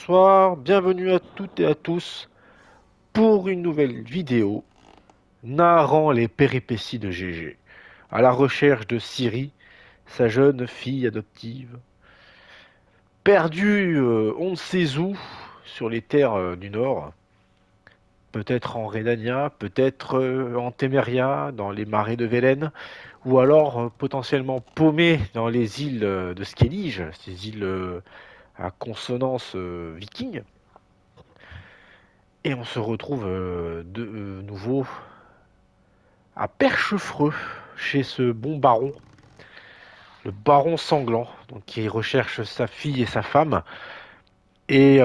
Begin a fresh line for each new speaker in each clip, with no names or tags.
bonsoir, bienvenue à toutes et à tous pour une nouvelle vidéo narrant les péripéties de GG, à la recherche de Ciri, sa jeune fille adoptive, perdue on ne sait où sur les terres du Nord, peut-être en Rhénania, peut-être en Téméria, dans les marais de Vélène, ou alors potentiellement paumée dans les îles de Skellige, ces îles à consonance viking. Et on se retrouve de nouveau à Perchefreux, chez ce bon baron, le baron sanglant, donc qui recherche sa fille et sa femme, et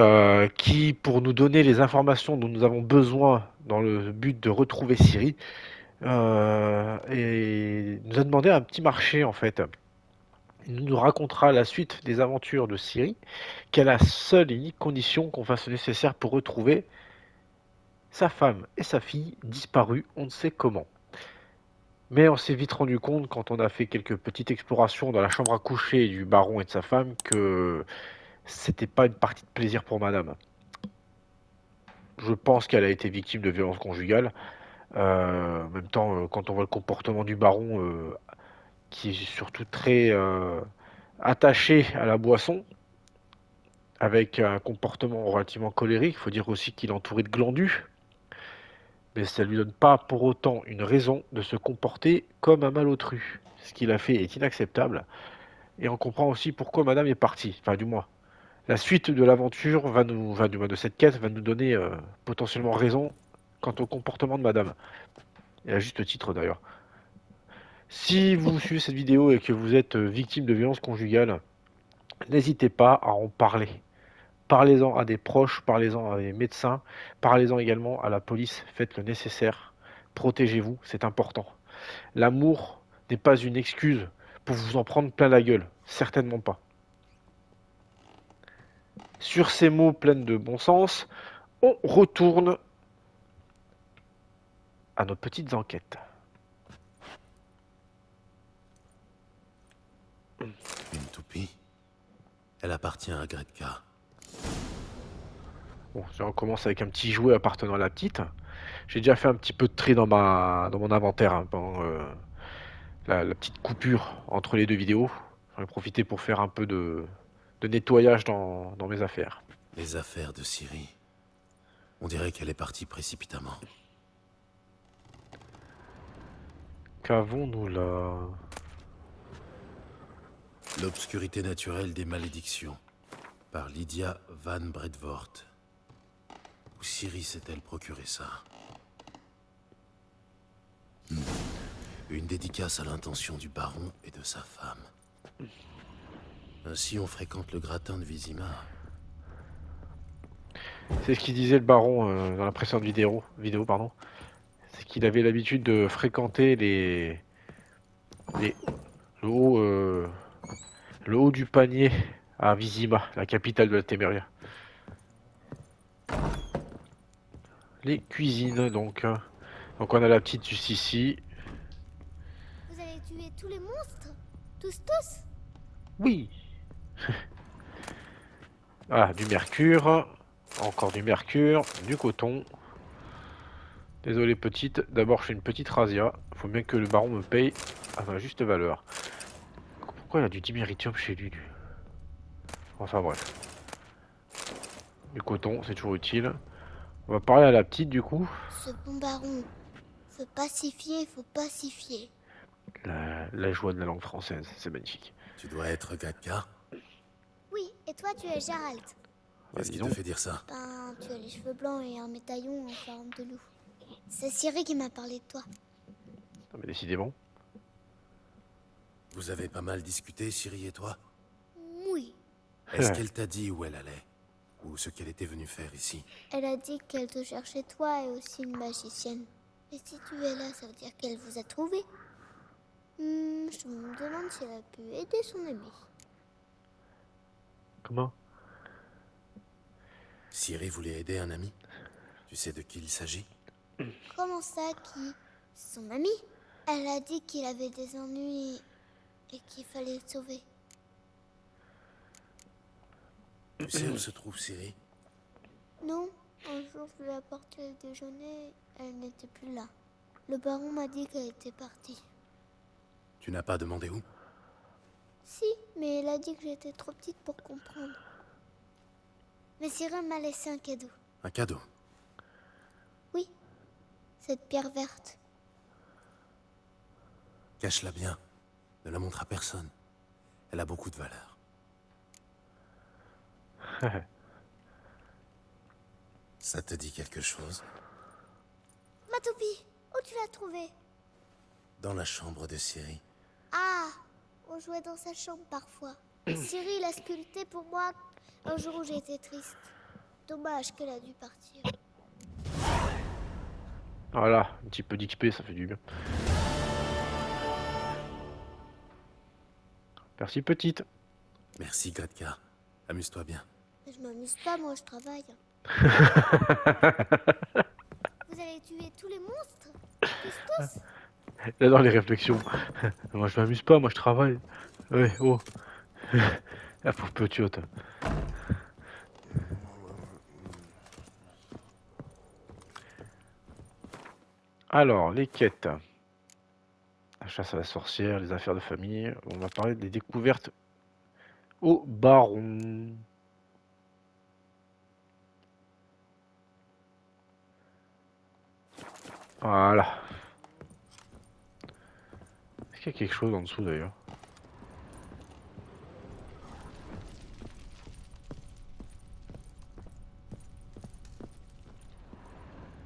qui, pour nous donner les informations dont nous avons besoin dans le but de retrouver Ciri, et nous a demandé un petit marché en fait. Il nous racontera la suite des aventures de Ciri, qu'à la seule et unique condition qu'on fasse le nécessaire pour retrouver sa femme et sa fille disparues, on ne sait comment. Mais on s'est vite rendu compte, quand on a fait quelques petites explorations dans la chambre à coucher du baron et de sa femme, que c'était pas une partie de plaisir pour madame. Je pense qu'elle a été victime de violences conjugales. En même temps, quand on voit le comportement du baron, qui est surtout très attaché à la boisson, avec un comportement relativement colérique, il faut dire aussi qu'il est entouré de glandus, mais ça ne lui donne pas pour autant une raison de se comporter comme un malotru. Ce qu'il a fait est inacceptable. Et on comprend aussi pourquoi madame est partie. Enfin, du moins, la suite de l'aventure du moins de cette quête va nous donner potentiellement raison quant au comportement de madame. Et à juste titre d'ailleurs. Si vous suivez cette vidéo et que vous êtes victime de violences conjugales, n'hésitez pas à en parler. Parlez-en à des proches, parlez-en à des médecins, parlez-en également à la police. Faites le nécessaire. Protégez-vous, c'est important. L'amour n'est pas une excuse pour vous en prendre plein la gueule. Certainement pas. Sur ces mots pleins de bon sens, on retourne à nos petites enquêtes.
Une toupie. Elle appartient à Gretka.
Bon, on commence avec un petit jouet appartenant à la petite. J'ai déjà fait un petit peu de tri dans mon inventaire hein, pendant la petite coupure entre les deux vidéos. J'en ai profité pour faire un peu de nettoyage dans mes affaires.
Les affaires de Ciri. On dirait qu'elle est partie précipitamment.
Qu'avons-nous là?
L'obscurité naturelle des malédictions. Par Lydia Van Bredvoort. Où Ciri s'est-elle procuré ça? Une dédicace à l'intention du baron et de sa femme. Ainsi on fréquente le gratin de Vizima.
C'est ce qu'il disait le baron dans la précédente vidéo pardon. C'est qu'il avait l'habitude de fréquenter les le haut, le haut du panier à Vizima, la capitale de la Téméria. Les cuisines donc. Donc on a la petite juste ici.
Vous avez tué tous les monstres? Tous?
Oui. Ah, du mercure. Encore du mercure. Du coton. Désolé petite. D'abord je fais une petite razzia. Faut bien que le baron me paye à ma juste valeur. Pourquoi il a du diméritium chez lui? Enfin bref. Du coton, c'est toujours utile. On va parler à la petite du coup.
Ce bon baron. Faut pacifier.
La joie de la langue française, c'est magnifique.
Tu dois être Gretka?
Oui, et toi tu es Gérald.
Bah,
Qu'est-ce qui
disons.
te fait dire ça?
Ben, tu as les cheveux blancs et un médaillon en forme de loup. C'est Ciri qui m'a parlé de toi.
Non, mais décidément.
Vous avez pas mal discuté, Ciri et toi?
Oui.
Est-ce qu'elle t'a dit où elle allait? Ou ce qu'elle était venue faire ici?
Elle a dit qu'elle te cherchait toi et aussi une magicienne. Et si tu es là, ça veut dire qu'elle vous a trouvé. Je me demande si elle a pu aider son ami.
Comment?
Ciri voulait aider un ami? Tu sais de qui il s'agit?
Comment ça, qui? Son ami? Elle a dit qu'il avait des ennuis et qu'il fallait le sauver.
Tu sais où se trouve Ciri?
Non, un jour je lui ai apporté le déjeuner, elle n'était plus là. Le baron m'a dit qu'elle était partie.
Tu n'as pas demandé où?
Si, mais elle a dit que j'étais trop petite pour comprendre. Mais Cyril m'a laissé un cadeau.
Un cadeau.
Oui, cette pierre verte.
Cache-la bien. Ne la montre à personne. Elle a beaucoup de valeur. Ça te dit quelque chose?
Ma toupie, où tu l'as trouvée?
Dans la chambre de Ciri.
Ah, on jouait dans sa chambre parfois. Cyril l'a sculpté pour moi un jour où j'étais triste. Dommage qu'elle a dû partir.
Voilà, un petit peu d'XP, ça fait du bien. Merci petite.
Merci, Gretka. Amuse-toi bien.
Mais je m'amuse pas, moi je travaille. Vous allez tuer tous les monstres? Tous?
J'adore les réflexions. Moi je m'amuse pas, moi je travaille. Ouais, oh. La pauvre petite. Alors, les quêtes. La chasse à la sorcière, les affaires de famille. On va parler des découvertes au baron. Voilà. Est-ce qu'il y a quelque chose en dessous d'ailleurs?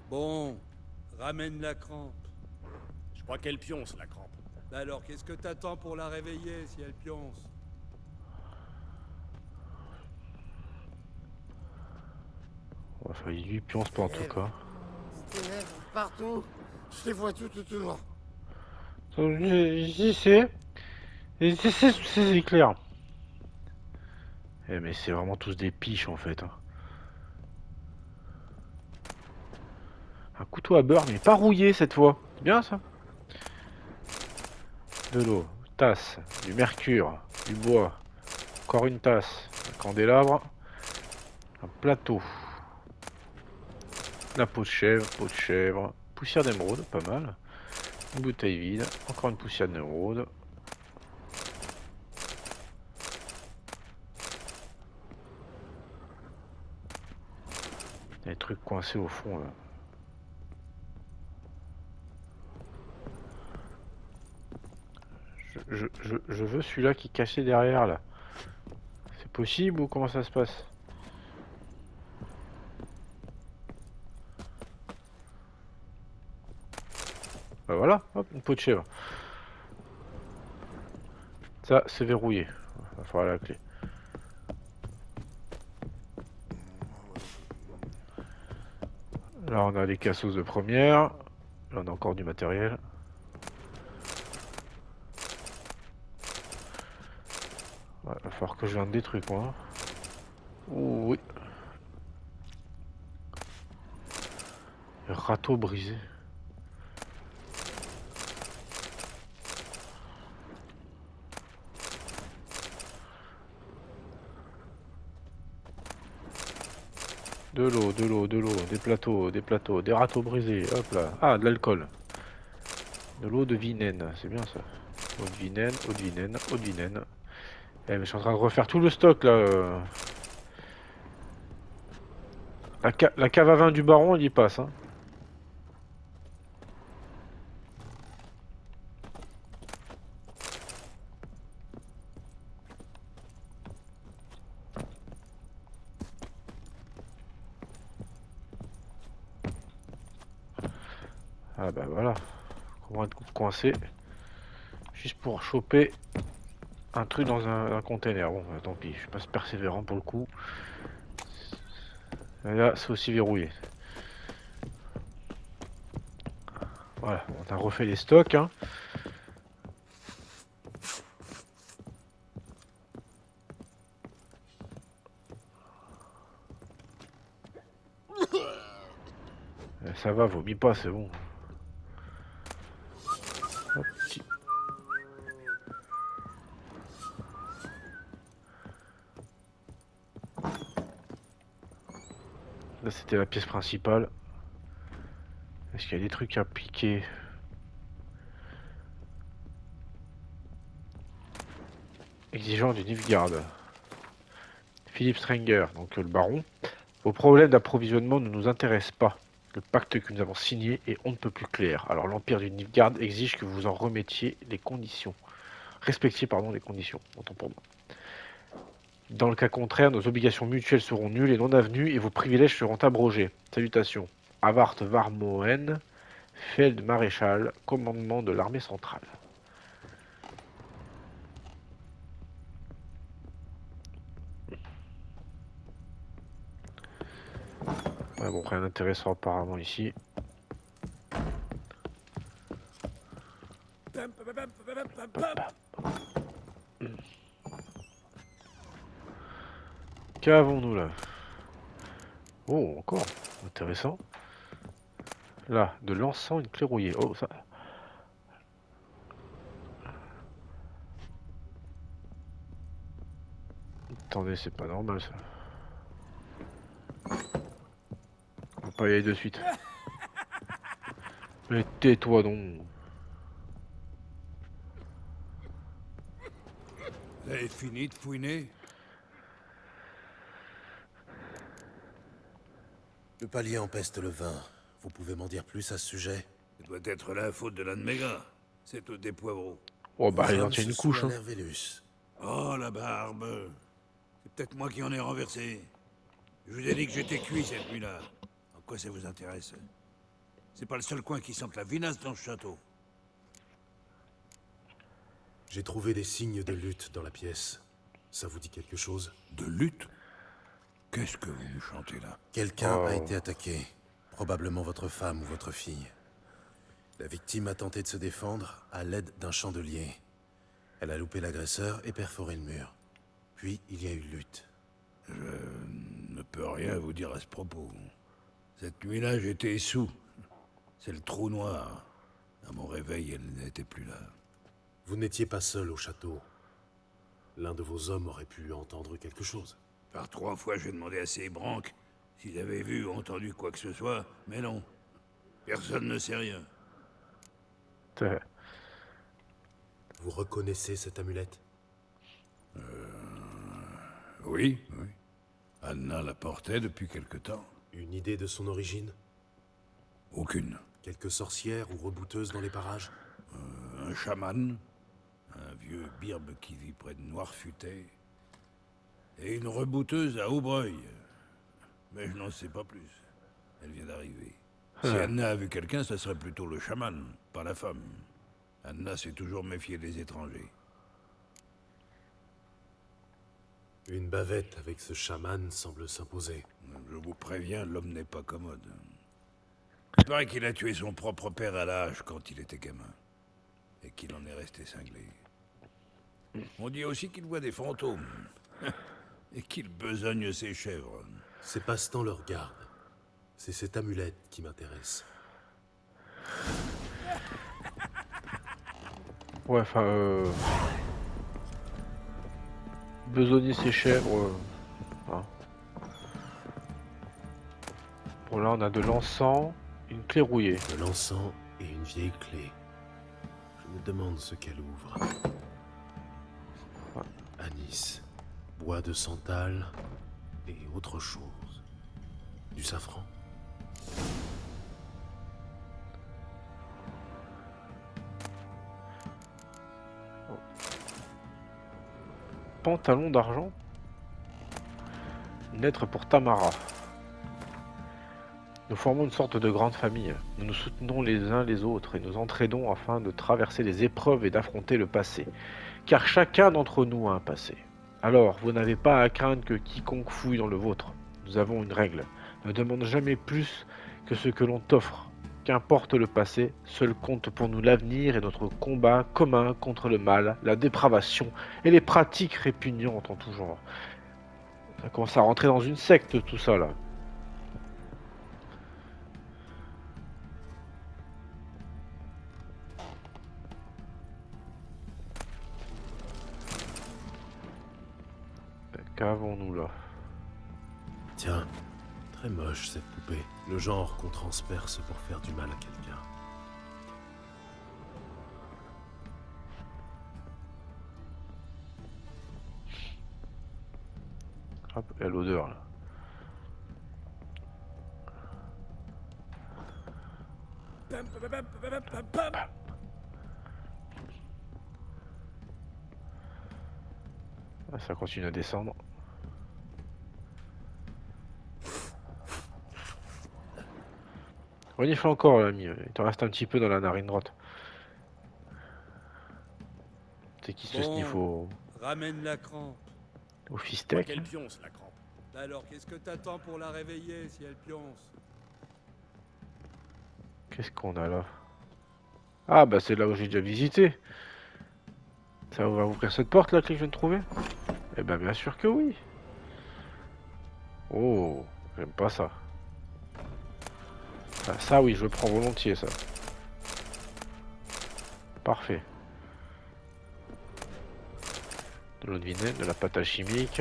Bon, ramène la crampe.
Je crois qu'elle pionce, la crampe.
Bah alors, qu'est-ce que t'attends pour la réveiller si elle pionce?
Enfin, il lui pionce pas en tout cas.
Des lèvres partout. Je les vois tout autour.
J'y sais. C'est clair. Eh mais c'est vraiment tous des piches en fait. Hein. Un couteau à beurre mais pas rouillé cette fois. C'est bien ça. De l'eau, tasse, du mercure, du bois, encore une tasse, un candélabre, un plateau, la peau de chèvre, poussière d'émeraude, pas mal, une bouteille vide, encore une poussière d'émeraude. Il y a des trucs coincés au fond là. Je veux celui-là qui est caché derrière là. C'est possible ou comment ça se passe? Bah voilà, hop, une peau de chèvre. Ça, c'est verrouillé. Il va falloir la clé. Là, on a les cassos de première. Là, on a encore du matériel. Ouais, va falloir que je vende des trucs, moi. Ouh, oui. Râteau brisé. De l'eau, de l'eau, de l'eau, des plateaux, des râteaux brisés, hop là. Ah, de l'alcool. De l'eau de Vinène, c'est bien ça. Eau de Vinène, eau de Vinène, eau de Vinène. Eh, mais je suis en train de refaire tout le stock là. La cave à vin du baron, il y passe. Hein. Ah bah voilà. Comment être coincé. Juste pour choper un truc dans un container. Bon, bah, tant pis, je suis pas persévérant pour le coup. Et là, c'est aussi verrouillé. Voilà, on a refait les stocks. Hein. Ça va, vomis pas, c'est bon. Hop, petit. Là, c'était la pièce principale. Est-ce qu'il y a des trucs à piquer? Exigeant du Nilfgaard. Philippe Strenger, donc le baron. Vos problèmes d'approvisionnement ne nous intéressent pas. Le pacte que nous avons signé est on ne peut plus clair. Alors l'Empire du Nilfgaard exige que vous en remettiez les conditions. Respectiez, pardon, les conditions. Autant pour moi. Dans le cas contraire, nos obligations mutuelles seront nulles et non avenues et vos privilèges seront abrogés. Salutations. Havart Varmoen, Feld Maréchal, commandement de l'armée centrale. Ouais, bon, rien d'intéressant apparemment ici. Qu'avons-nous là? Oh, encore. Intéressant. Là, de l'encens, une clé rouillée. Oh, ça... Attendez, c'est pas normal ça. On va pas y aller de suite. Mais tais-toi donc.
Vous avez fini de fouiner?
Le palier empeste le vin. Vous pouvez m'en dire plus à ce sujet?
Ça doit être la faute de l'un de mes gars. C'est au des poivreaux.
Oh bah, il
Vos
en
hommes
tient
se
une
sont
couche.
à
Hein.
l'Hervélus.
Oh, la barbe. C'est peut-être moi qui en ai renversé. Je vous ai dit que j'étais cuit cette nuit-là. En quoi ça vous intéresse? C'est pas le seul coin qui sente la vinasse dans ce château.
J'ai trouvé des signes de lutte dans la pièce. Ça vous dit quelque chose?
De lutte? Qu'est-ce que vous me chantez là?
Quelqu'un a
Oh.
été attaqué. Probablement votre femme ou votre fille. La victime a tenté de se défendre à l'aide d'un chandelier. Elle a loupé l'agresseur et perforé le mur. Puis il y a eu lutte.
Je ne peux rien vous dire à ce propos. Cette nuit-là, j'étais sous. C'est le trou noir. À mon réveil, elle n'était plus là.
Vous n'étiez pas seul au château. L'un de vos hommes aurait pu entendre quelque chose.
Par 3 fois, j'ai demandé à ces branques s'ils avaient vu ou entendu quoi que ce soit, mais non. Personne ne sait rien.
Vous reconnaissez cette amulette?
Oui, oui. Anna la portait depuis quelque temps.
Une idée de son origine?
Aucune.
Quelques sorcières ou rebouteuses dans les parages?
Un chaman, un vieux birbe qui vit près de Noirfutet, et une rebouteuse à Aubreuil. Mais je n'en sais pas plus. Elle vient d'arriver. Si Anna a vu quelqu'un, ça serait plutôt le chaman, pas la femme. Anna s'est toujours méfiée des étrangers.
Une bavette avec ce chaman semble s'imposer.
Je vous préviens, l'homme n'est pas commode. Il paraît qu'il a tué son propre père à l'âge quand il était gamin. Et qu'il en est resté cinglé. On dit aussi qu'il voit des fantômes. Et qu'il besogne ses chèvres.
Ces passe-temps leur gardent. C'est cette amulette qui m'intéresse.
Ouais, enfin... Besogner ses chèvres... hein. Bon, là, on a de l'encens, une clé rouillée.
De l'encens et une vieille clé. Je me demande ce qu'elle ouvre. Anis, bois de santal et autre chose. Du safran.
Pantalon d'argent. Une lettre pour Tamara. Nous formons une sorte de grande famille. Nous nous soutenons les uns les autres et nous entraînons afin de traverser les épreuves et d'affronter le passé. Car chacun d'entre nous a un passé. Alors, vous n'avez pas à craindre que quiconque fouille dans le vôtre. Nous avons une règle. Ne demande jamais plus que ce que l'on t'offre. Qu'importe le passé, seul compte pour nous l'avenir et notre combat commun contre le mal, la dépravation et les pratiques répugnantes en tout genre. Ça commence à rentrer dans une secte tout ça là. Qu'avons-nous là?
Tiens, Très moche, cette poupée. Le genre qu'on transperce pour faire du mal à quelqu'un.
Hop, il y a l'odeur là. Ah, ça continue à descendre. Renifle encore, l'ami. Il te reste un petit peu dans la narine droite. C'est qui se sniffe
Ramène la crampe.
au
Moi
fistek.
qu'elle pionce, la crampe.
Alors qu'est-ce que t'attends pour la réveiller si elle pionce?
Qu'est-ce qu'on a là? Ah bah c'est là où j'ai déjà visité. Ça va ouvrir cette porte là que je viens de trouver? Eh ben bien sûr que oui. Oh, j'aime pas ça. Ah, ça oui, je le prends volontiers ça. Parfait. De l'eau de vinaigre, de la pâte alchimique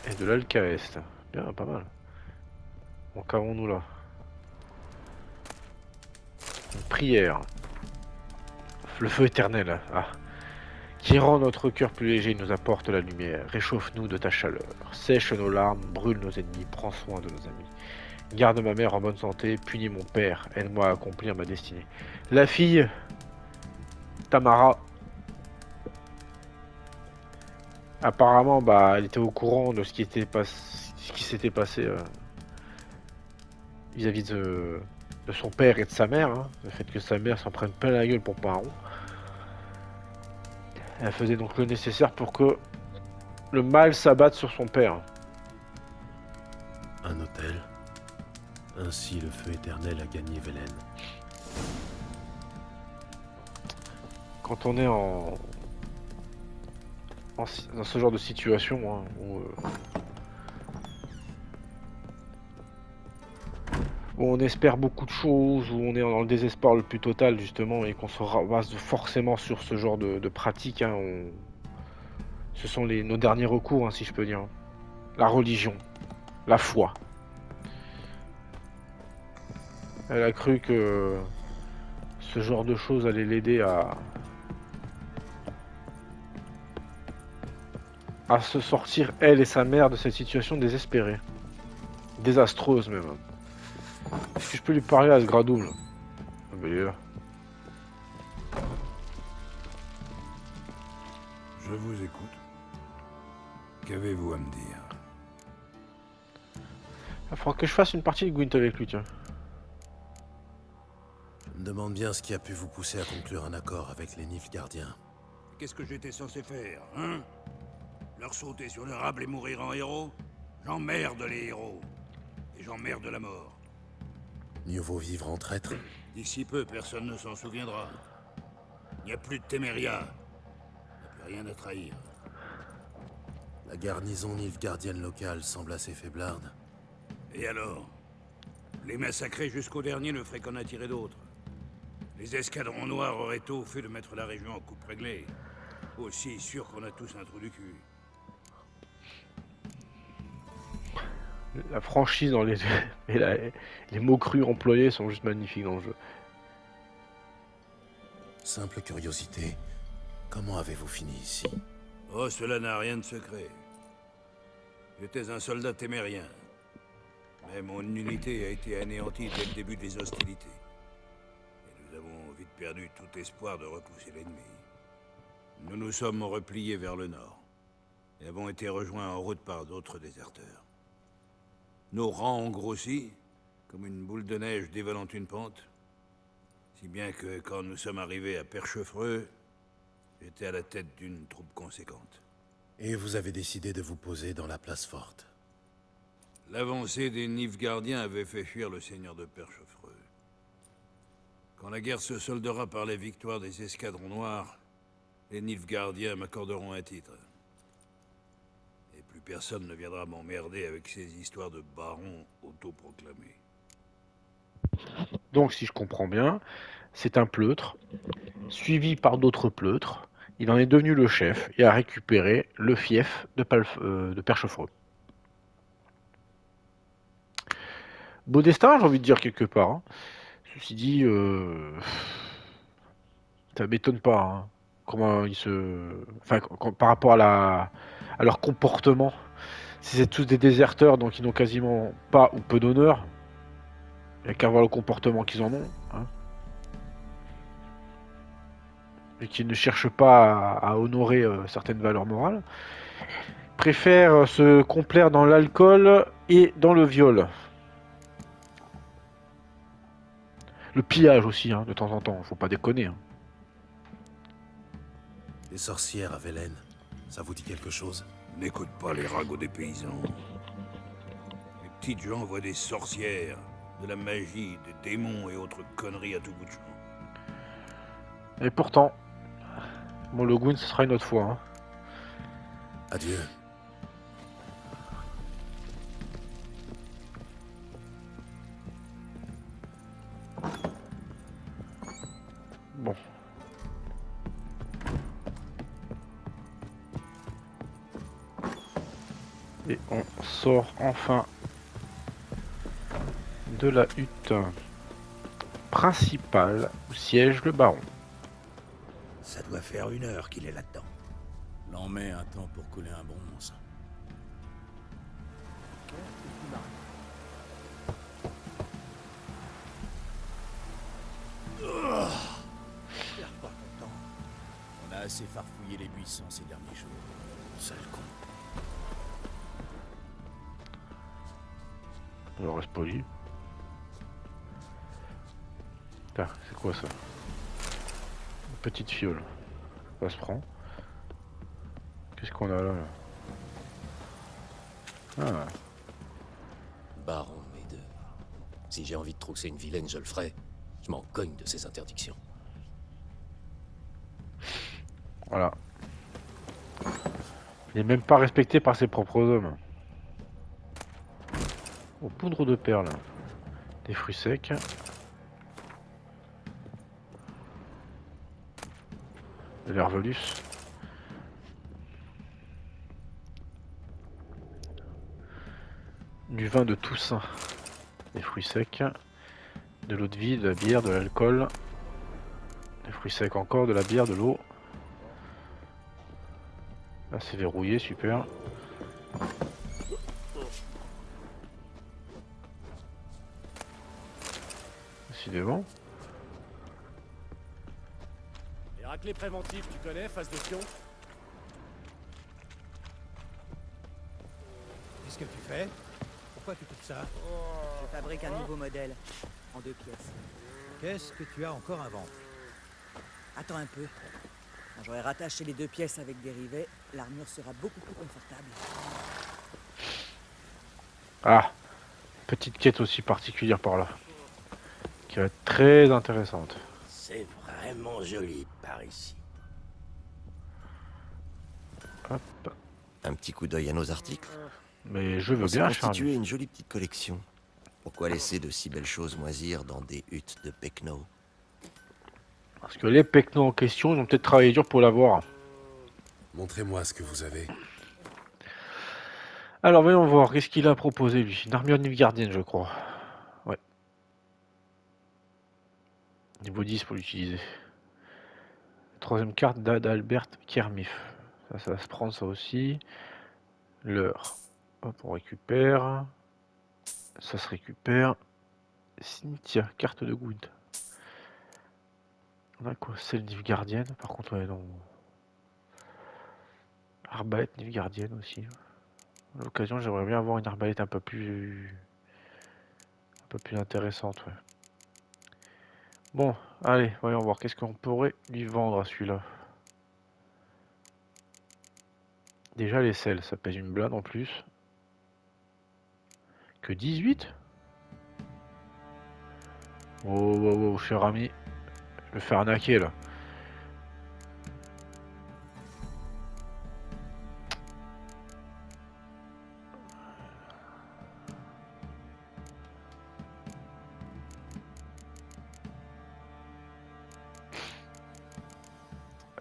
et de l'alcaeste. Bien, pas mal. Bon, qu'avons-nous là? Une prière. Le feu éternel. Ah. Qui rend notre cœur plus léger et nous apporte la lumière. Réchauffe-nous de ta chaleur. Sèche nos larmes, brûle nos ennemis, prends soin de nos amis. Garde ma mère en bonne santé, punis mon père, aide-moi à accomplir ma destinée. La fille, Tamara, apparemment, bah, elle était au courant de ce qui s'était passé vis-à-vis de son père et de sa mère. Hein. Le fait que sa mère s'en prenne plein la gueule pour pas un rond. Elle faisait donc le nécessaire pour que le mal s'abatte sur son père.
Un hôtel. Ainsi, le feu éternel a gagné Velen.
Quand on est dans ce genre de situation, hein, où on espère beaucoup de choses, où on est dans le désespoir le plus total justement, et qu'on se base forcément sur ce genre de pratiques, hein, ce sont nos derniers recours, hein, si je peux dire. La religion, la foi. Elle a cru que ce genre de choses allait l'aider à se sortir, elle et sa mère, de cette situation désespérée. Désastreuse même. Est-ce que je peux lui parler à ce Gradoum là? Ah bah il est là.
Je vous écoute. Qu'avez-vous à me dire?
Il faudra que je fasse une partie de Gwent avec lui, tiens.
Je me demande bien ce qui a pu vous pousser à conclure un accord avec les Nilfgaardiens.
Qu'est-ce que j'étais censé faire, hein? Leur sauter sur le rable et mourir en héros? J'emmerde les héros. Et j'emmerde la mort.
Mieux vaut vivre en traître.
D'ici peu, personne ne s'en souviendra. Il n'y a plus de Téméria. Il n'y a plus rien à trahir.
La garnison nilfgaardienne locale semble assez faiblarde.
Et alors? Les massacrer jusqu'au dernier ne ferait qu'en attirer d'autres. Les escadrons noirs auraient tôt fait de mettre la région en coupe réglée. Aussi sûr qu'on a tous un trou du cul.
La franchise dans les et les mots crus employés sont juste magnifiques dans le jeu.
Simple curiosité, comment avez-vous fini ici?
Oh, cela n'a rien de secret. J'étais un soldat témérien. Mais mon unité a été anéantie dès le début des hostilités. Et nous avons vite perdu tout espoir de repousser l'ennemi. Nous nous sommes repliés vers le nord. Et avons été rejoints en route par d'autres déserteurs. Nos rangs ont grossi, comme une boule de neige dévalant une pente. Si bien que quand nous sommes arrivés à Perchefreux, j'étais à la tête d'une troupe conséquente.
Et vous avez décidé de vous poser dans la place forte.
L'avancée des Nilfgaardiens avait fait fuir le seigneur de Perchefreux. Quand la guerre se soldera par la victoire des escadrons noirs, les Nilfgaardiens m'accorderont un titre. Et plus personne ne viendra m'emmerder avec ces histoires de barons autoproclamés.
Donc si je comprends bien, c'est un pleutre, suivi par d'autres pleutres. Il en est devenu le chef et a récupéré le fief de Perchefreux. Beau destin, j'ai envie de dire quelque part, hein. Ceci dit, ça m'étonne pas, hein, comment ils se... Enfin, par rapport à leur comportement. Si c'est tous des déserteurs, donc ils n'ont quasiment pas ou peu d'honneur, il n'y a qu'à voir le comportement qu'ils en ont, hein. Et qu'ils ne cherchent pas à honorer certaines valeurs morales. Préfèrent se complaire dans l'alcool et dans le viol. Le pillage aussi, hein, de temps en temps, faut pas déconner, hein.
Les sorcières à Velen, ça vous dit quelque chose?
N'écoute pas les ragots des paysans. Les petites gens voient des sorcières, de la magie, des démons et autres conneries à tout bout de champ.
Et pourtant, bon, le Gwyn, ce sera une autre fois, hein.
Adieu.
Bon. Et on sort enfin de la hutte principale où siège le baron.
Ça doit faire 1 heure qu'il est là-dedans.
L'en met un temps pour couler un bronze.
Perds pas ton temps. On a assez farfouillé les buissons ces derniers jours. Sale con.
Alors reste poli. Putain, c'est quoi ça? Une petite fiole. Ça se prend. Qu'est-ce qu'on a là, Ah,
Baron Médeux. Si j'ai envie de trousser une vilaine, je le ferai. Je m'en cogne de ces interdictions.
voilà. Il n'est même pas respecté par ses propres hommes. Oh, poudre de perles. Des fruits secs. De l'hervelus. Du vin de Toussaint. Des fruits secs. De l'eau de vie, de la bière, de l'alcool. Des fruits secs encore, de la bière, de l'eau. Là c'est verrouillé, super. Décidément.
Les raclés préventifs, tu connais, face de pion?
Qu'est-ce que tu fais? Pourquoi tu coupes ça?
Je fabrique un nouveau modèle, en 2 pièces.
Qu'est-ce que tu as encore inventé?
Attends un peu. Quand j'aurai rattaché les 2 pièces avec des rivets, l'armure sera beaucoup plus confortable.
Ah, petite quête aussi particulière par là. Qui va être très intéressante.
C'est vraiment joli par ici.
Hop.
Un petit coup d'œil à nos articles.
Mais je veux
On s'est
bien,
constitué
Charlie.
une jolie petite collection. Pourquoi laisser de si belles choses moisir dans des huttes de Pecno?
Parce que les Pecnos en question, ils ont peut-être travaillé dur pour l'avoir.
Montrez-moi ce que vous avez.
Alors voyons voir, qu'est-ce qu'il a proposé lui? Une armure nilfgaardienne, je crois. Ouais. Niveau 10 pour l'utiliser. Troisième carte d'Albert Kermif. Ça va se prendre ça aussi. L'heure. Hop, on récupère. Ça se récupère. Cynthia, carte de Gwyn. On a quoi? Celle nilfgaardienne. Par contre, ouais, non. Arbalète nilfgaardienne aussi. À l'occasion, j'aimerais bien avoir une arbalète un peu plus intéressante, ouais. Bon, allez, voyons voir. Qu'est-ce qu'on pourrait lui vendre à celui-là? Déjà, les selles, ça pèse une blinde en plus. Que 18? Oh, oh, oh, cher ami. Je me fais arnaquer, là.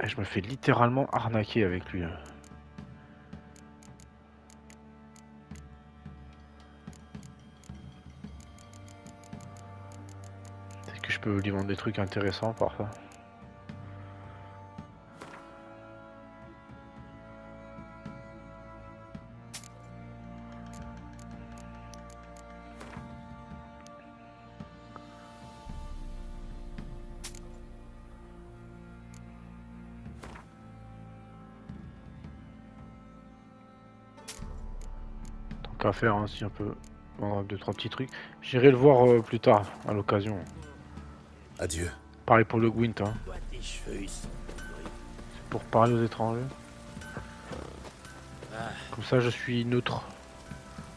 Et je me fais littéralement arnaquer avec lui. peux lui vendre des trucs intéressants par ça. Tant qu'à faire, hein, si on peut vendre 2-3 petits trucs. J'irai le voir plus tard, à l'occasion.
Adieu.
Pareil pour le Gwent, hein.
Tes cheveux, ils sont...
C'est pour parler aux étrangers. Comme ça, je suis neutre.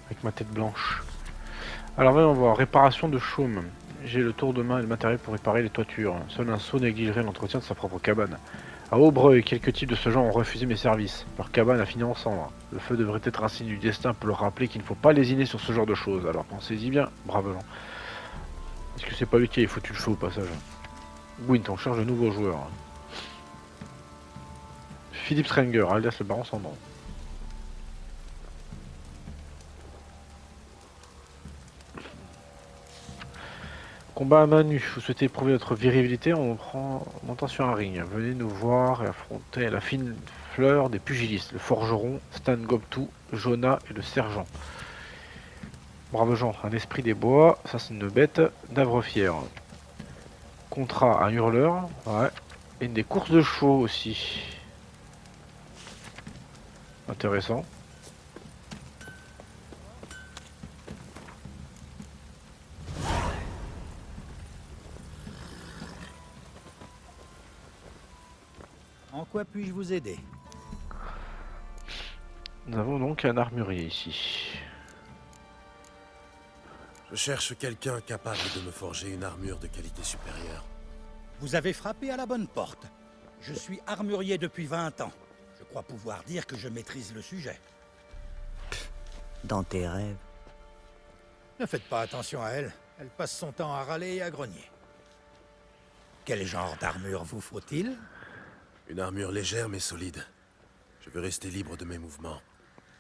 Avec ma tête blanche. Alors, on va voir. Réparation de chaume. J'ai le tour de main et le matériel pour réparer les toitures. Seul un sot négligerait l'entretien de sa propre cabane. À Aubreuil, quelques types de ce genre ont refusé mes services. Leur cabane a fini en cendres. Le feu devrait être un signe du destin pour leur rappeler qu'il ne faut pas lésiner sur ce genre de choses. Alors pensez-y bien, braves gens. Est-ce que c'est pas lui qui a foutu le feu au passage? Gwent, on cherche de nouveaux joueurs. Philippe Strenger, alias le baron sans nom. Combat à main nue. Vous souhaitez prouver votre virilité? On monte sur un ring. Venez nous voir et affronter la fine fleur des pugilistes. Le forgeron, Stan Gobtou, Jonah et le sergent. Brave gens, un esprit des bois, ça c'est une bête d'Avrefière. Contrat à hurleur, ouais. Et des courses de chevaux aussi. Intéressant.
En quoi puis-je vous aider?
Nous avons donc un armurier ici.
Je cherche quelqu'un capable de me forger une armure de qualité supérieure.
Vous avez frappé à la bonne porte. Je suis armurier depuis 20 ans. Je crois pouvoir dire que je maîtrise le sujet.
Dans tes rêves.
Ne faites pas attention à elle. Elle passe son temps à râler et à grogner. Quel genre d'armure vous faut-il?
Une armure légère mais solide. Je veux rester libre de mes mouvements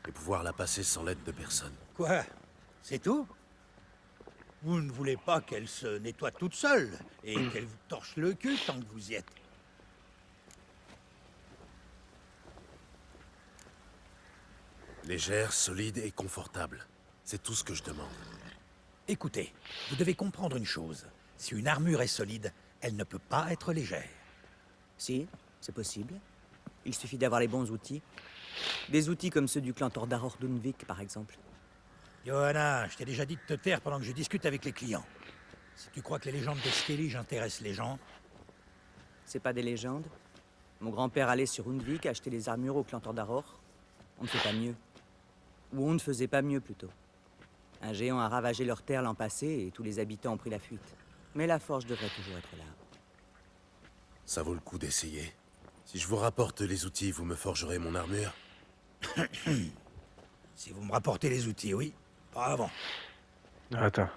et pouvoir la passer sans l'aide de personne.
Quoi? C'est tout? Vous ne voulez pas qu'elle se nettoie toute seule et qu'elle vous torche le cul tant que vous y êtes?
Légère, solide et confortable. C'est tout ce que je demande.
Écoutez, vous devez comprendre une chose. Si une armure est solide, elle ne peut pas être légère.
Si, c'est possible. Il suffit d'avoir les bons outils. Des outils comme ceux du clan Tordar d'Unvik, par exemple.
Johanna, je t'ai déjà dit de te taire pendant que je discute avec les clients. Si tu crois que les légendes de Skellige intéressent les gens...
C'est pas des légendes. Mon grand-père allait sur Unvik acheter des armures au clan Tordar. On ne fait pas mieux. Ou on ne faisait pas mieux, plutôt. Un géant a ravagé leur terre l'an passé et tous les habitants ont pris la fuite. Mais la forge devrait toujours être là.
Ça vaut le coup d'essayer. Si je vous rapporte les outils, vous me forgerez mon armure?
Si vous me rapportez les outils, oui. Pas avant.
Attends.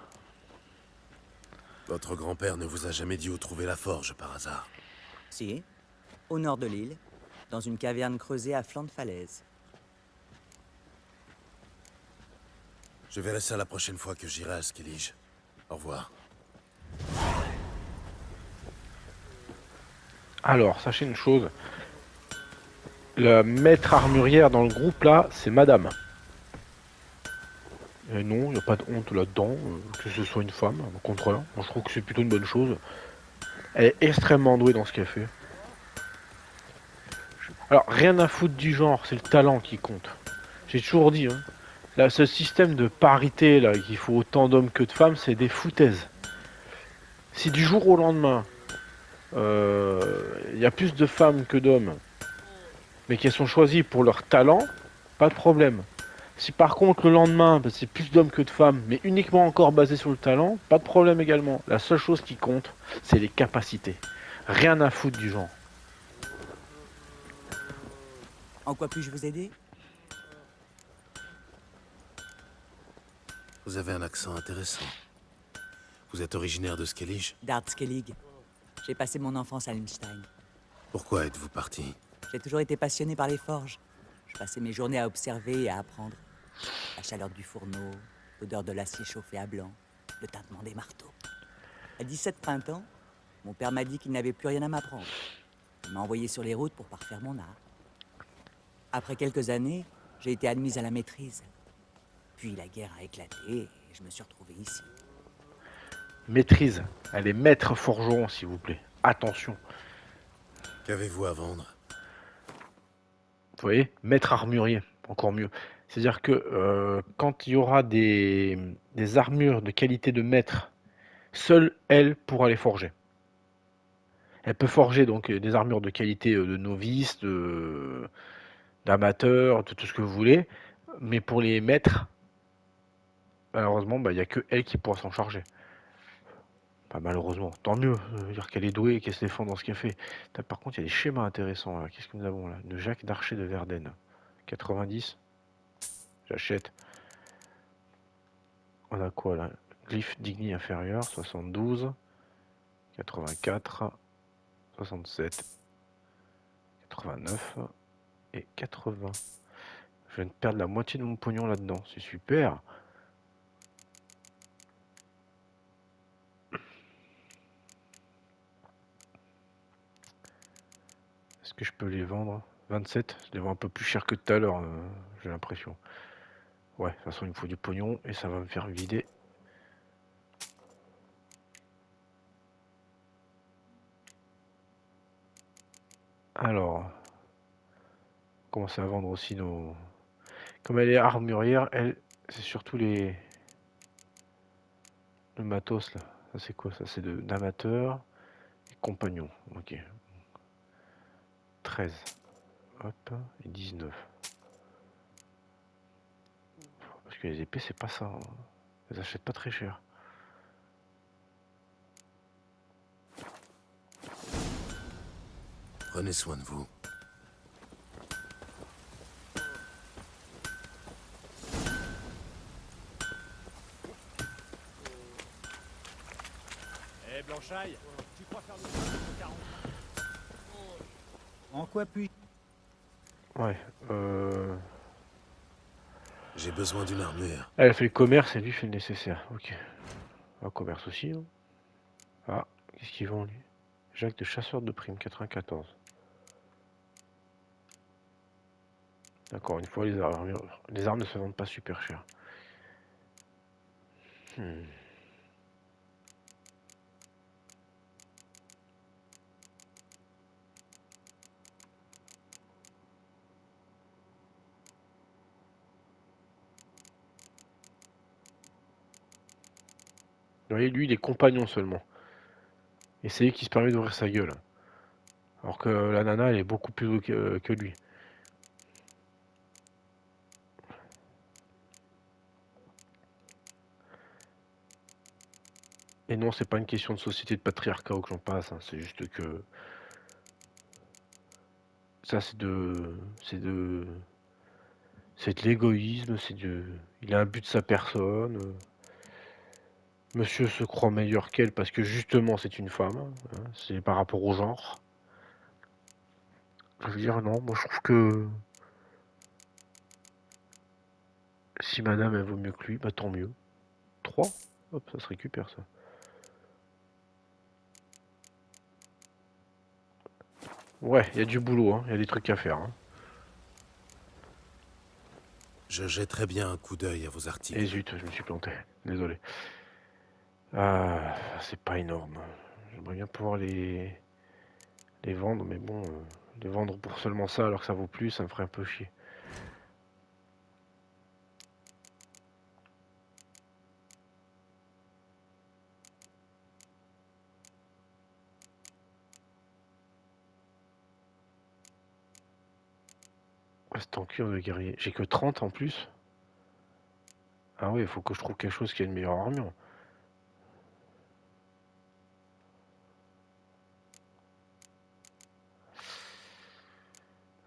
Votre grand-père ne vous a jamais dit où trouver la forge, par hasard?
Si, au nord de l'île, dans une caverne creusée à flanc de falaise.
Je verrai ça la prochaine fois que j'irai à Skellige. Au revoir.
Alors, sachez une chose. La maître armurière dans le groupe là, c'est madame. Et non, il n'y a pas de honte là-dedans, que ce soit une femme, au contraire. Moi, je trouve que c'est plutôt une bonne chose. Elle est extrêmement douée dans ce qu'elle fait. Alors, rien à foutre du genre, c'est le talent qui compte. J'ai toujours dit, hein. Là, ce système de parité, là, qu'il faut autant d'hommes que de femmes, c'est des foutaises. Si du jour au lendemain, il y a plus de femmes que d'hommes, mais qu'elles sont choisies pour leur talent, pas de problème. Si par contre le lendemain, c'est plus d'hommes que de femmes, mais uniquement encore basé sur le talent, pas de problème également. La seule chose qui compte, c'est les capacités. Rien à foutre du genre.
En quoi puis-je vous aider?
Vous avez un accent intéressant. Vous êtes originaire de Skellige?
Dardskellig. J'ai passé mon enfance à Lindstein.
Pourquoi êtes-vous parti?
J'ai toujours été passionné par les forges. Je passais mes journées à observer et à apprendre. La chaleur du fourneau, l'odeur de l'acier chauffé à blanc, le tintement des marteaux. À 17 printemps, Mon père m'a dit qu'il n'avait plus rien à m'apprendre. Il m'a envoyé sur les routes pour parfaire mon art. Après quelques années, j'ai été admise à la maîtrise. Puis la guerre a éclaté et je me suis retrouvé ici.
Maîtrise. Elle est maître forgeron, s'il vous plaît. Attention.
Qu'avez-vous à vendre?
Vous voyez, maître armurier, encore mieux. C'est-à-dire que quand il y aura des armures de qualité de maître, seule elle pourra les forger. Elle peut forger donc des armures de qualité de novice, d'amateur, de tout ce que vous voulez. Mais pour les maîtres, malheureusement, bah, il n'y a que elle qui pourra s'en charger. Pas malheureusement, tant mieux. Dire qu'elle est douée et qu'elle se défend dans ce qu'elle fait. Par contre, il y a des schémas intéressants là. Qu'est-ce que nous avons là? De Jacques d'Archer de Verden. 90. J'achète. On a quoi là? Glyphe d'Igni inférieur, 72. 84. 67. 89. Et 80. Je viens de perdre la moitié de mon pognon là-dedans. C'est super. Est-ce que je peux les vendre? 27. Je les vends un peu plus cher que tout à l'heure, j'ai l'impression. Ouais, de toute façon, il me faut du pognon et ça va me faire vider. Alors, on commence à vendre aussi nos... Comme elle est armurière, elle, c'est surtout le matos là. Ça c'est quoi? Ça c'est d'amateur et compagnon. Ok. 13. Hop. Et 19. Parce que les épées c'est pas ça, hein. Elles achètent pas très cher.
Prenez soin de vous.
Eh Blanchaille, tu crois faire le job de 40?
En quoi puis...
Ouais.
J'ai besoin d'une armure.
Elle fait le commerce et lui fait le nécessaire. Ok. Un commerce aussi. Hein. Ah, qu'est-ce qu'ils vend lui? Jacques de chasseur de primes, 94. D'accord, une fois les armes ne se vendent pas super cher. Vous voyez, lui, il est compagnon seulement. Et c'est lui qui se permet d'ouvrir sa gueule. Alors que la nana, elle est beaucoup plus haut que lui. Et non, c'est pas une question de société de patriarcat ou que j'en passe. Hein. C'est juste que... Ça, c'est de l'égoïsme, il a un but de sa personne. Monsieur se croit meilleur qu'elle parce que justement c'est une femme. Hein, c'est par rapport au genre. Je veux dire, non, moi je trouve que si madame elle vaut mieux que lui, bah tant mieux. 3. Hop, ça se récupère ça. Ouais, il y a du boulot, hein, il y a des trucs à faire. Hein.
Je jetterai bien un coup d'œil à vos articles.
Et zut, je me suis planté. Désolé. Ah, c'est pas énorme. J'aimerais bien pouvoir les vendre, mais bon, les vendre pour seulement ça alors que ça vaut plus, ça me ferait un peu chier. Reste en cuir de guerrier. J'ai que 30 en plus. Ah oui, il faut que je trouve quelque chose qui a une meilleure armure.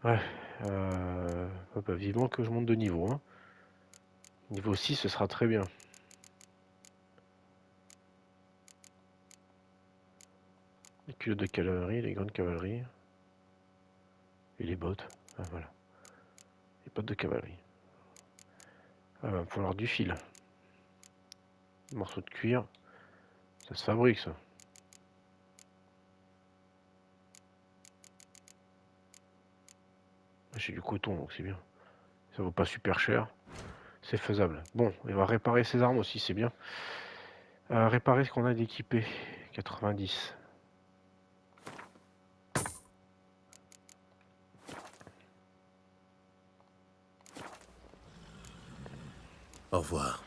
Ouais. Bah, vivement que je monte de niveau. Hein. Niveau 6, ce sera très bien. Les culottes de cavalerie, les grandes cavaleries. Et les bottes. Ah, voilà. Les bottes de cavalerie. Ah, va me falloir du fil. Morceau de cuir. Ça se fabrique ça. J'ai du coton, donc c'est bien. Ça vaut pas super cher. C'est faisable. Bon, il va réparer ses armes aussi, c'est bien. Réparer ce qu'on a d'équipé. 90.
Au revoir.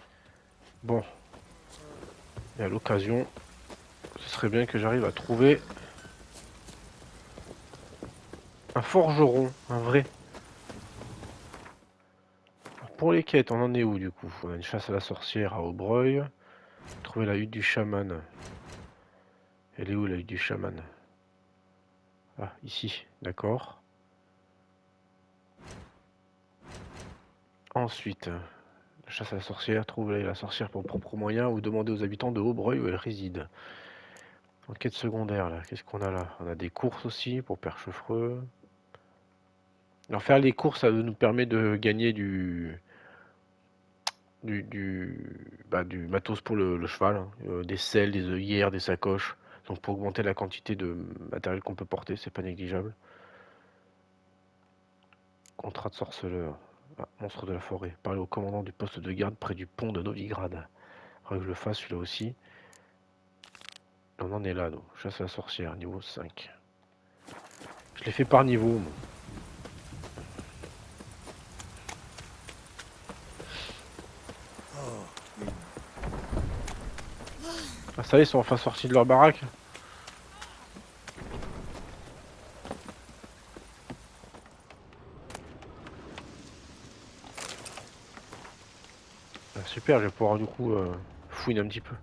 Bon. Et à l'occasion, ce serait bien que j'arrive à trouver un forgeron, un vrai. Pour les quêtes, on en est où du coup? On a une chasse à la sorcière à Aubreuil. Trouver la hutte du chaman. Elle est où la hutte du chaman? Ah, ici, d'accord. Ensuite, la chasse à la sorcière, trouver la sorcière pour propres moyens ou demander aux habitants de Aubreuil où elle réside. Enquête secondaire, là, qu'est-ce qu'on a là? On a des courses aussi pour Perchefreux. Alors faire les courses, ça nous permet de gagner du matos pour le cheval, hein. Des selles, des œillères, des sacoches. Donc pour augmenter la quantité de matériel qu'on peut porter, c'est pas négligeable. Contrat de sorceleur. Ah, monstre de la forêt. Parler au commandant du poste de garde près du pont de Novigrad. Faudrait que je le fasse celui-là aussi. On en est là, donc. Chasse à la sorcière, niveau 5. Je l'ai fait par niveau, moi. Ah ça y est, ils sont enfin sortis de leur baraque. Ah, super, je vais pouvoir du coup fouiner un petit peu.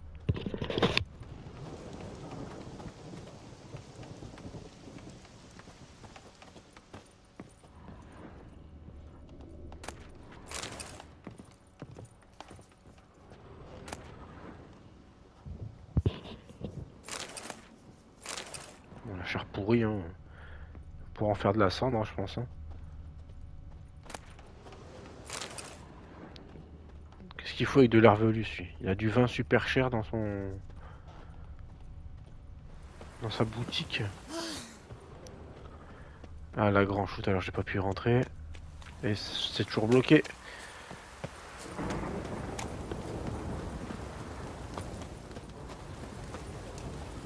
Bon, la chair pourrie, hein. Pour en faire de la cendre, hein, je pense. Hein. Qu'est-ce qu'il faut avec de l'air velu, celui? Il a du vin super cher dans sa boutique. Ah, la grand shoot, alors j'ai pas pu y rentrer. Et c'est toujours bloqué.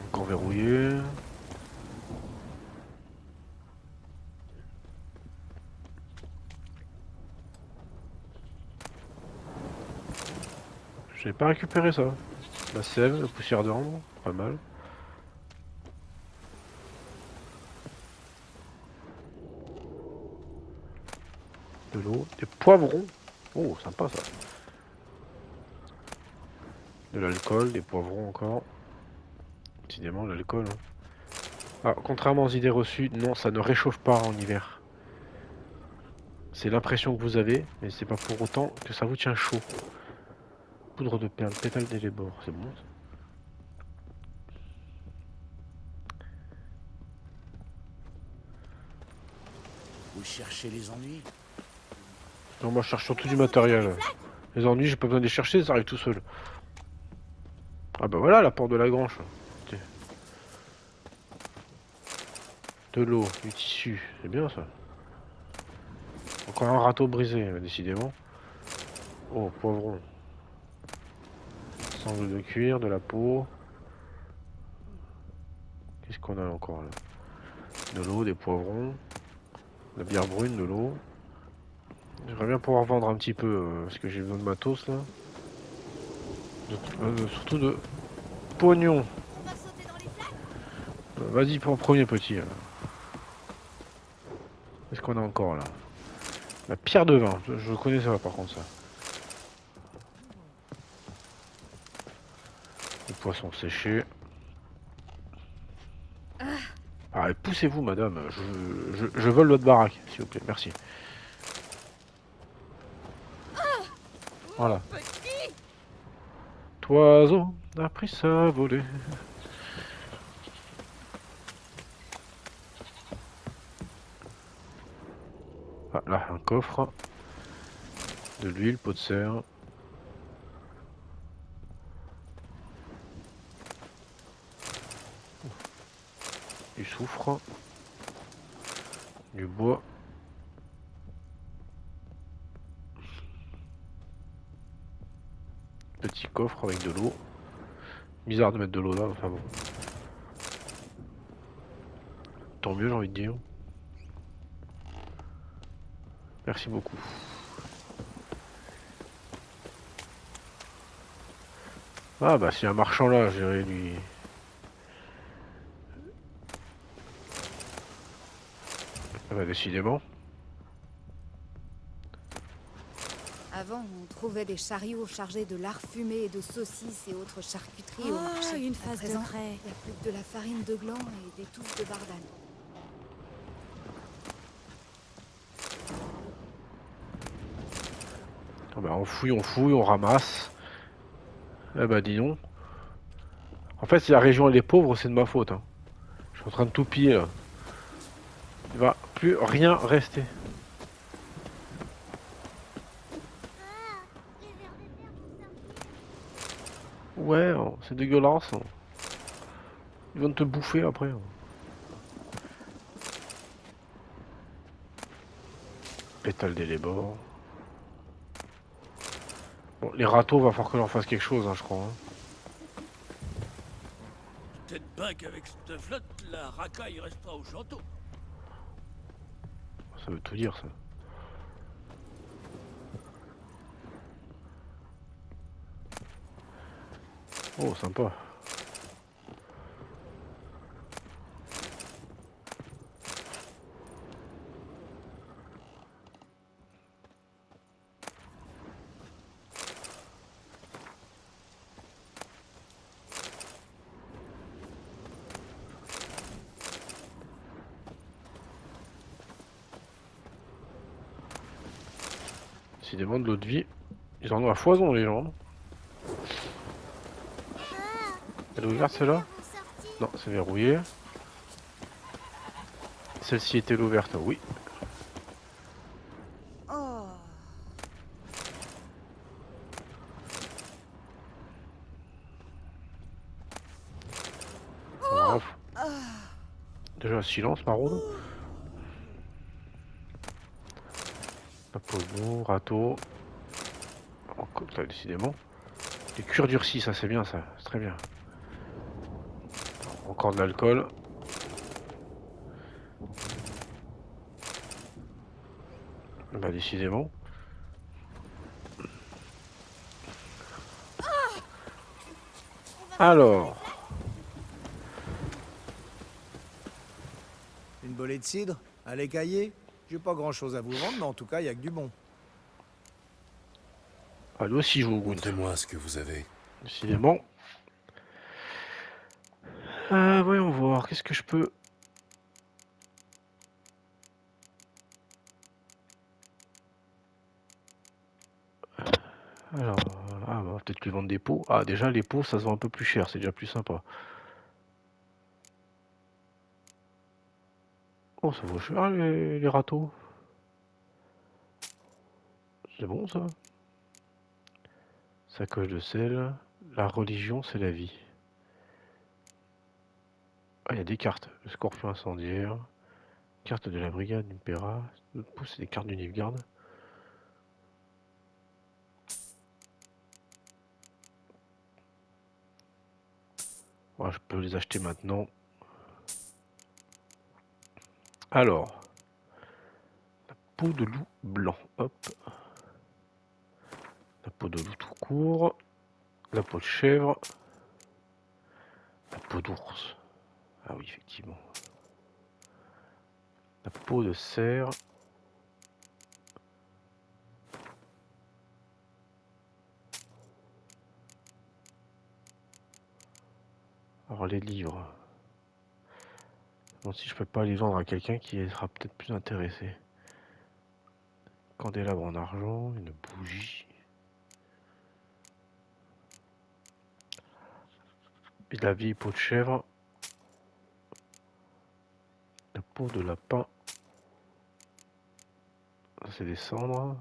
Encore verrouillé. J'ai pas récupéré ça. La sève, la poussière d'ambre, pas mal. De l'eau, des poivrons. Oh, sympa ça. De l'alcool, des poivrons encore. Décidément, l'alcool. Hein. Ah, contrairement aux idées reçues, non, ça ne réchauffe pas en hiver. C'est l'impression que vous avez, mais c'est pas pour autant que ça vous tient chaud. Poudre de perles, pétales d'élébore, c'est bon ça.
Vous cherchez les ennuis?
Non, moi je cherche surtout du matériel. Les ennuis, j'ai pas besoin de les chercher, ça arrive tout seul. Ah bah voilà la porte de la grange. De l'eau, du tissu, c'est bien ça. Encore un râteau brisé, décidément. Oh, poivron. Sangle de cuir, de la peau. Qu'est-ce qu'on a encore là? De l'eau, des poivrons. De la bière brune, de l'eau. J'aimerais bien pouvoir vendre un petit peu, parce que j'ai besoin de matos là. Surtout de pognon. Vas-y pour le premier petit. Qu'est-ce qu'on a encore là? La pierre de vin, je connais ça par contre ça. Les poissons séchés. Ah, poussez-vous madame, je vole votre baraque, s'il vous plaît, merci. Voilà. Toiseau a pris sa volée. Ah, là, un coffre. De l'huile, pot de serre. Du soufre. Du bois. coffre avec de l'eau. Bizarre de mettre de l'eau là, enfin bon. Tant mieux, j'ai envie de dire. Merci beaucoup. Ah bah s'il y a un marchand là, j'irai lui... Ah bah décidément.
Avant, on trouvait des chariots chargés de lard fumé et de saucisses et autres charcuteries au marché.
Une
À
phase de
présent,
craie.
il n'y a plus que de la farine de gland et des touffes de bardane.
Ah bah on fouille, on ramasse. Eh bah dis donc. En fait si la région elle est pauvre, c'est de ma faute. Hein. Je suis en train de tout piller là. Il va plus rien rester. Ouais, c'est dégueulasse. Ils vont te bouffer après. Pétale d'élébore. Bon, les râteaux, va falloir que j'en fasse quelque chose, hein, je crois. Hein.
Peut-être pas qu'avec cette flotte, la racaille restera au château.
Ça veut tout dire, ça. Oh, sympa. Décidément de l'eau de vie. Ils en ont à foison les gens. Elle est ouverte celle-là? Non, c'est verrouillé. Celle-ci était ouverte, oui.
Oh.
Oh. Déjà silence, maraude. La peau de veau, râteau. Encore, là, décidément. Les cuirs durcis, ça c'est bien ça, c'est très bien. Encore de l'alcool. Bah décidément. Alors.
Une bolée de cidre? Un lait caillé? J'ai pas grand chose à vous vendre, mais en tout cas, il y a que du bon.
Ah, lui aussi joue au
Montrez-moi ce que vous avez.
Décidément. Voyons voir, qu'est-ce que je peux... Alors, ah, bah, peut-être lui vendre des pots. Ah, déjà, les pots, ça se vend un peu plus cher, c'est déjà plus sympa. Oh, ça vaut cher, les râteaux. C'est bon, ça. Sacoche de sel. La religion, c'est la vie. Ah, il y a des cartes. Le scorpion incendiaire. Carte de la brigade Impera. C'est des cartes du Nilfgaard. Ouais, je peux les acheter maintenant. Alors. La peau de loup blanc. Hop. La peau de loup tout court. La peau de chèvre. La peau d'ours. Ah oui, effectivement. La peau de cerf. Alors les livres. Bon, si je peux pas les vendre à quelqu'un qui sera peut-être plus intéressé. Candélabre en argent, une bougie. Et la vieille peau de chèvre. La peau de lapin. Ça c'est des cendres.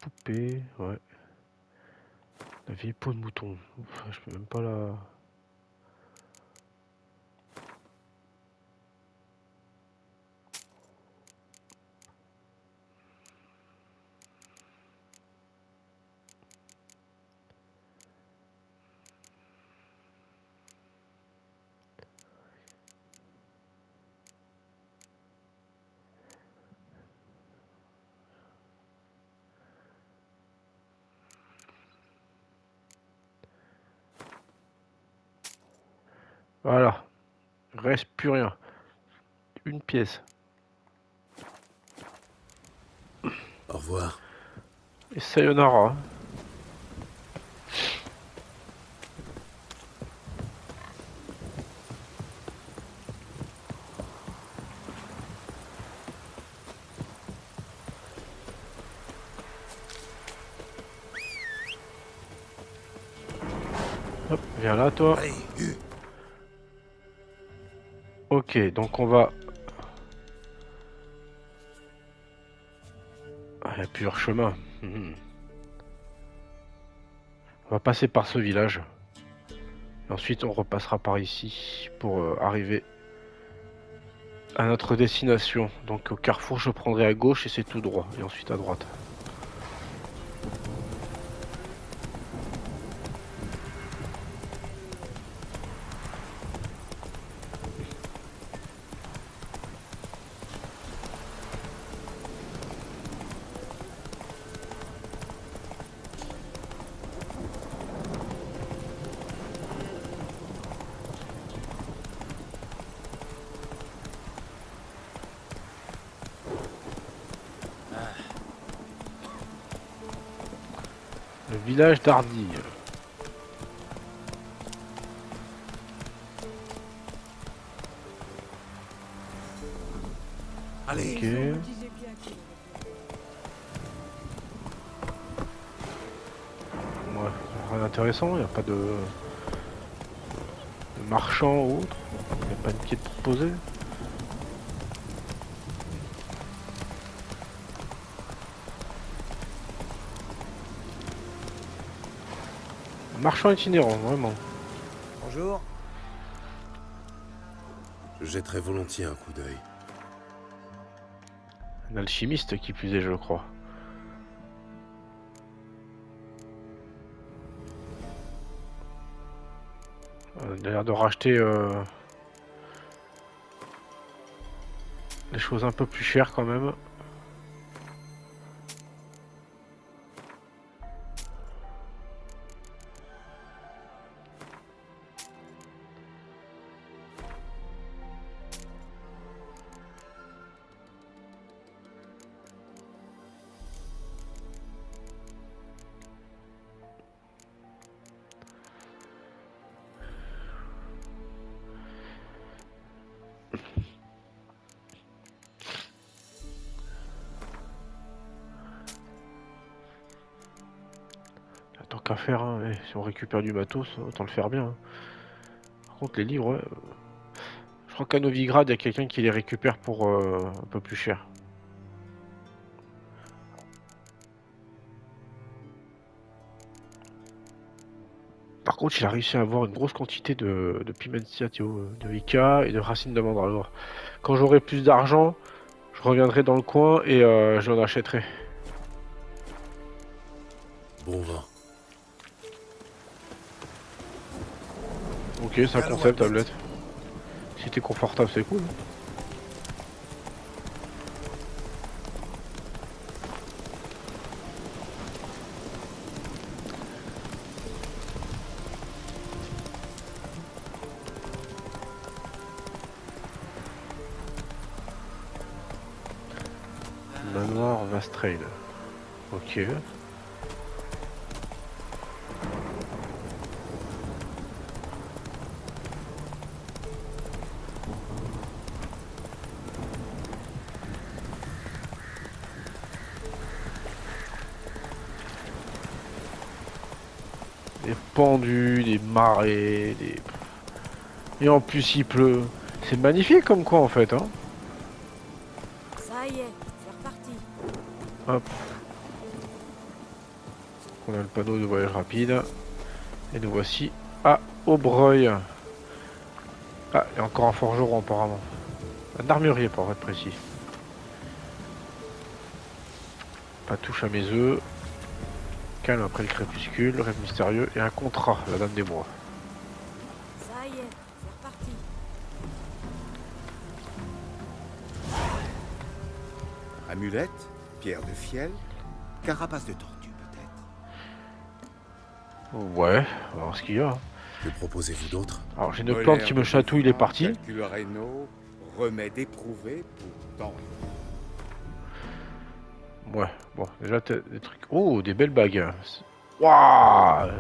Poupée, ouais. La vieille peau de mouton. Ouf, je peux même pas la... Voilà. Il reste plus rien. Une pièce.
Au revoir.
Et sayonara. Hop, viens là toi.
Allez,
Ok, donc on va... Ah, il y a plusieurs chemins. On va passer par ce village. Et ensuite on repassera par ici pour arriver à notre destination. Donc au carrefour je prendrai à gauche et c'est tout droit. Et ensuite à droite. Le village d'Ardille.
allez.
Ok. Ouais, rien d'intéressant, il n'y a pas de marchand ou autre. Il n'y a pas de pied posé. Marchand itinérant, vraiment.
Bonjour.
Je jetterai volontiers un coup d'œil.
Un alchimiste qui plus est, je crois. Il a l'air de racheter des choses un peu plus chères quand même. Tant qu'à faire, hein, si on récupère du matos, autant le faire bien. Hein. Par contre, les livres, ouais, je crois qu'à Novigrad, il y a quelqu'un qui les récupère pour un peu plus cher. Par contre, il a réussi à avoir une grosse quantité de Pimenziatio, de Ica et de racines de mandragore. Quand j'aurai plus d'argent, je reviendrai dans le coin et je l'en achèterai.
Bon vent.
Ok, c'est un concept, tablette. Si t'es confortable, c'est cool. Manoir Vastrail. Ok. Des pendus, des marées, des... Et en plus il pleut. C'est magnifique comme quoi en fait, hein.
Ça y est, c'est reparti.
Hop. On a le panneau de voyage rapide. Et nous voici à Aubreuil. Ah, il y a encore un forgeron apparemment. Un armurier pour être précis. Pas touche à mes œufs. Calme après le crépuscule, rêve mystérieux et un contrat, la dame des mois.
Ça y est, c'est reparti.
Amulette, pierre de fiel, carapace de tortue peut-être.
Ouais, on va voir ce qu'il y a.
Que proposez-vous d'autre?
Alors j'ai une plante qui me chatouille les parties.
Calculs rénaux, remèdes éprouvés pour tant.
Ouais, bon, déjà t'as des trucs. Oh, des belles bagues. Waouh,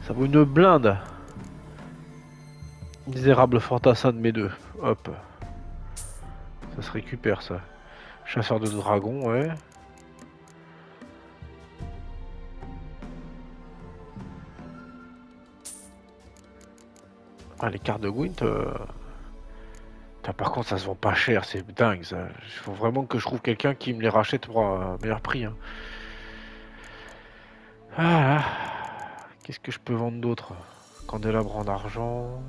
ça vaut une blinde. Misérable fantassin de mes deux. Hop. Ça se récupère ça. Chasseur de dragons, ouais. Ah, les cartes de Gwent, par contre ça se vend pas cher, c'est dingue ça. Il faut vraiment que je trouve quelqu'un qui me les rachète pour un meilleur prix. Hein. Ah, qu'est-ce que je peux vendre d'autre? Candélabre en argent.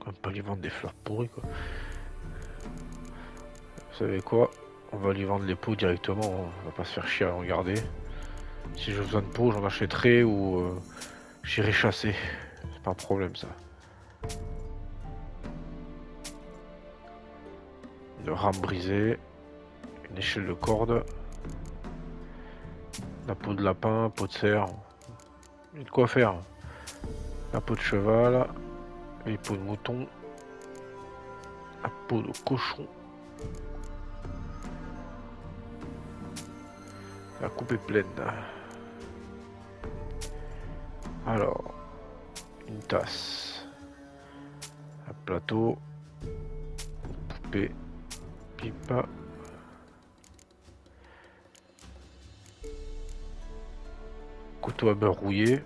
On va pas lui vendre des fleurs pourries quoi. Vous savez quoi? On va lui vendre les pots directement, on va pas se faire chier à en garder. Si j'ai besoin de pots, j'en achèterai ou j'irai chasser. C'est pas un problème ça. Une rame brisée, une échelle de corde, la peau de lapin, peau de cerf. Il y a de quoi faire. La peau de cheval, les peaux de mouton, la peau de cochon. La coupe est pleine. Alors, une tasse, un plateau, poupée, pipe, couteau à beurre rouillé,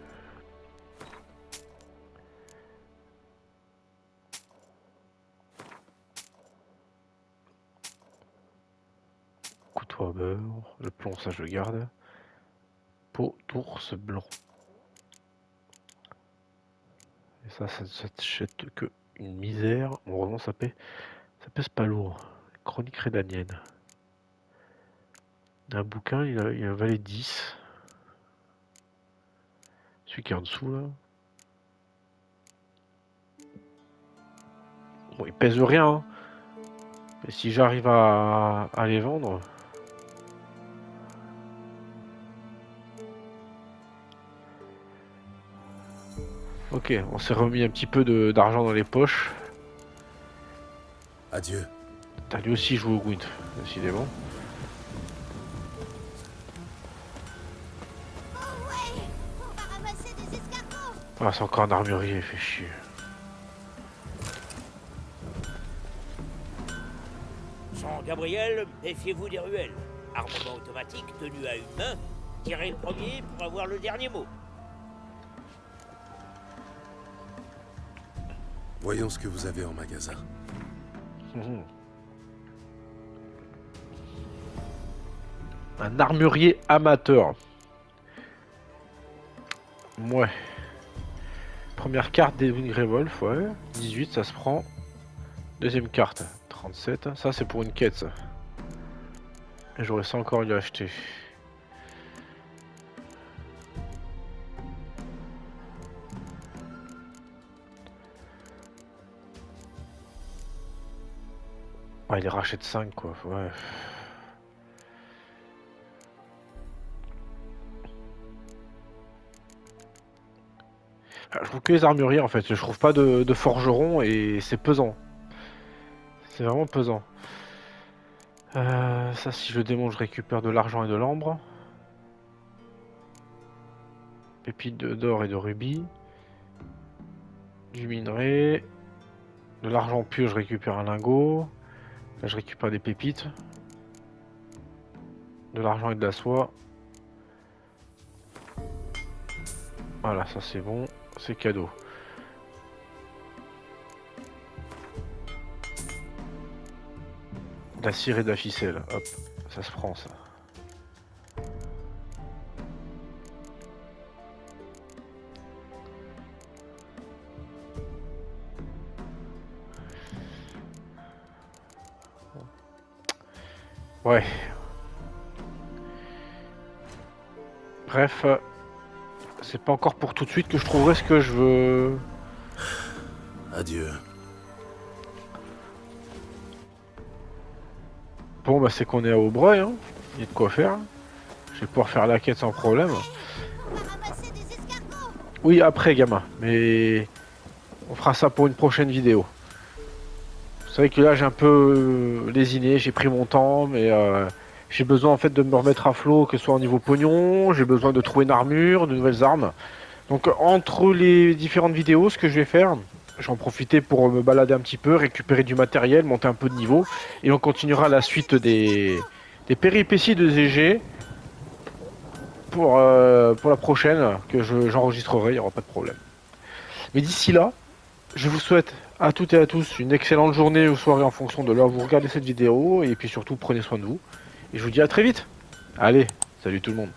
couteau à beurre, le plomb ça je le garde, peau d'ours blanc. Et ça ne s'achète que une misère. Bon, vraiment ça pèse pas lourd. Chronique rédanienne. Un bouquin, il a valé 10. Celui qui est en dessous là. Bon, il pèse rien. Hein. Mais si j'arrive à les vendre. Ok, on s'est remis un petit peu d'argent dans les poches.
Adieu.
T'as lui aussi joué au Gwent, décidément. Ah, c'est encore un armurier, il fait chier.
Jean Gabriel, méfiez-vous des ruelles. Armement automatique tenu à une main. Tirez le premier pour avoir le dernier mot.
Voyons ce que vous avez en magasin.
Un armurier amateur. Ouais. Première carte des Revolve, ouais. 18, ça se prend. Deuxième carte, 37. Ça, c'est pour une quête, ça. Et j'aurais ça encore à lui acheter. Ouais, il rachète 5, quoi. Ouais. Je trouve que les armuriers en fait, je trouve pas de forgeron et c'est pesant. C'est vraiment pesant. Ça si je le démonte je récupère de l'argent et de l'ambre. Pépites d'or et de rubis. Du minerai. De l'argent pur je récupère un lingot. Là je récupère des pépites. De l'argent et de la soie. Voilà, ça c'est bon. C'est cadeau. De la cire et de la ficelle. Hop, ça se prend ça. Ouais. Bref, c'est pas encore pour tout de suite que je trouverai ce que je veux.
Adieu.
Bon bah c'est qu'on est à Aubreuil, hein. Il y a de quoi faire. Je vais pouvoir faire la quête sans problème. Oui après gamin, mais on fera ça pour une prochaine vidéo. Vous savez que là j'ai un peu lésiné, j'ai pris mon temps, mais j'ai besoin en fait de me remettre à flot, que ce soit au niveau pognon, j'ai besoin de trouver une armure, de nouvelles armes. Donc entre les différentes vidéos, ce que je vais faire, je vais en profiter pour me balader un petit peu, récupérer du matériel, monter un peu de niveau, et on continuera la suite des péripéties de ZG pour la prochaine, que j'enregistrerai, il n'y aura pas de problème. Mais d'ici là, je vous souhaite à toutes et à tous une excellente journée ou soirée en fonction de l'heure où vous regardez cette vidéo, et puis surtout prenez soin de vous, et je vous dis à très vite. Allez, salut tout le monde.